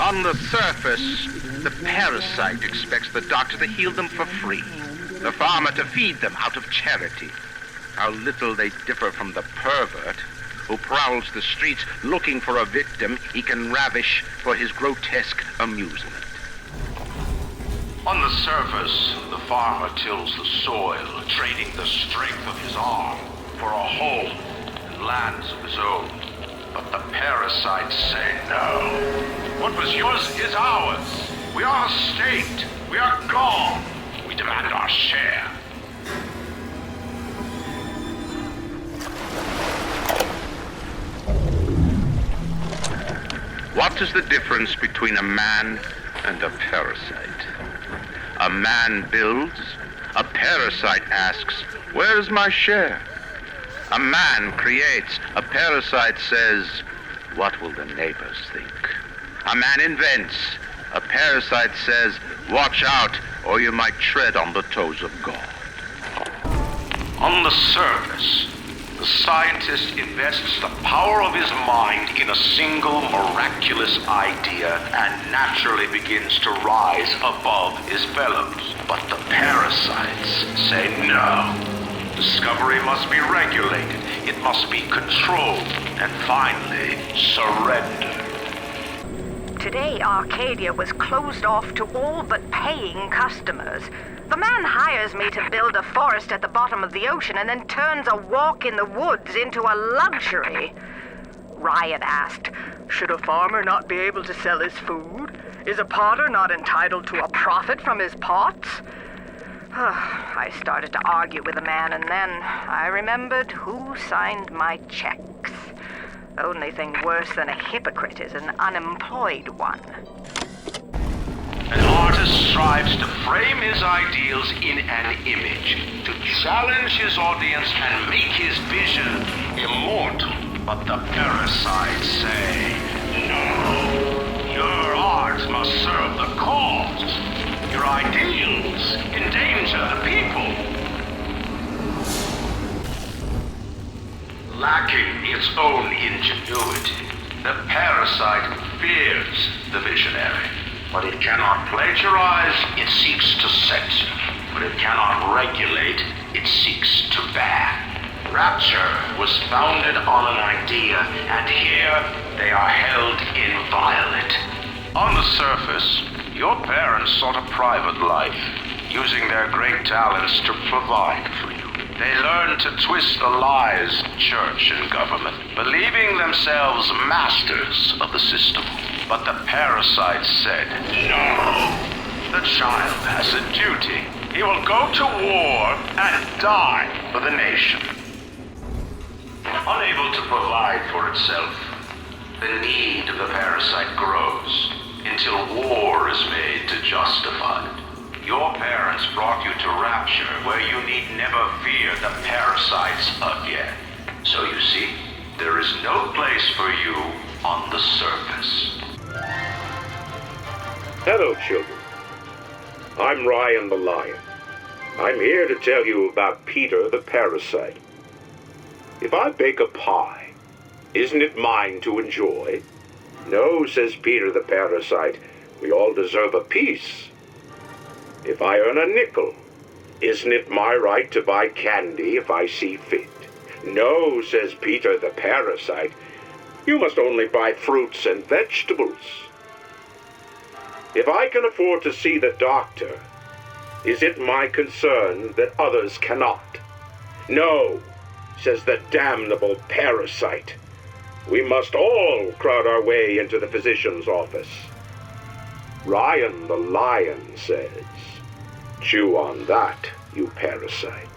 On the surface, the parasite expects the doctor to heal them for free, the farmer to feed them out of charity. How little they differ from the pervert who prowls the streets looking for a victim he can ravish for his grotesque amusement. On the surface, the farmer tills the soil, trading the strength of his arm for a home and lands of his own. But the parasites say no. What was yours is ours. We are a state. We are gone. We demand our share. What is the difference between a man and a parasite? A man builds, a parasite asks, where's my share? A man creates, a parasite says, what will the neighbors think? A man invents, a parasite says, watch out, or you might tread on the toes of God. On the surface, the scientist invests the power of his mind in a single miraculous idea and naturally begins to rise above his fellows. But the parasites say no. Discovery must be regulated, it must be controlled, and finally, surrendered. Today, Arcadia was closed off to all but paying customers. The man hires me to build a forest at the bottom of the ocean and then turns a walk in the woods into a luxury. Ryan asked, should a farmer not be able to sell his food? Is a potter not entitled to a profit from his pots? I started to argue with the man, and then I remembered who signed my checks. The only thing worse than a hypocrite is an unemployed one. An artist strives to frame his ideals in an image, to challenge his audience and make his vision immortal. But the parasites say, no, your art must serve the cause. Your ideals endanger the people. Lacking its own ingenuity, the parasite fears the visionary. But it cannot plagiarize, it seeks to censor. But it cannot regulate, it seeks to ban. Rapture was founded on an idea, and here they are held inviolate. On the surface, your parents sought a private life, using their great talents to provide for you. They learned to twist the lies of church and government, believing themselves masters of the system. But the parasites said, no, the child has a duty. He will go to war and die for the nation. Unable to provide for itself, the need of the parasite grows until war is made to justify it. Your parents brought you to Rapture, where you need never fear the parasites again. So you see, there is no place for you on the surface. Hello, children. I'm Ryan the Lion. I'm here to tell you about Peter the Parasite. If I bake a pie, isn't it mine to enjoy? No, says Peter the Parasite, we all deserve a piece. If I earn a nickel, isn't it my right to buy candy if I see fit? No, says Peter the Parasite, you must only buy fruits and vegetables. If I can afford to see the doctor, is it my concern that others cannot? No, says the damnable parasite. We must all crowd our way into the physician's office. Ryan the Lion says, chew on that, you parasite.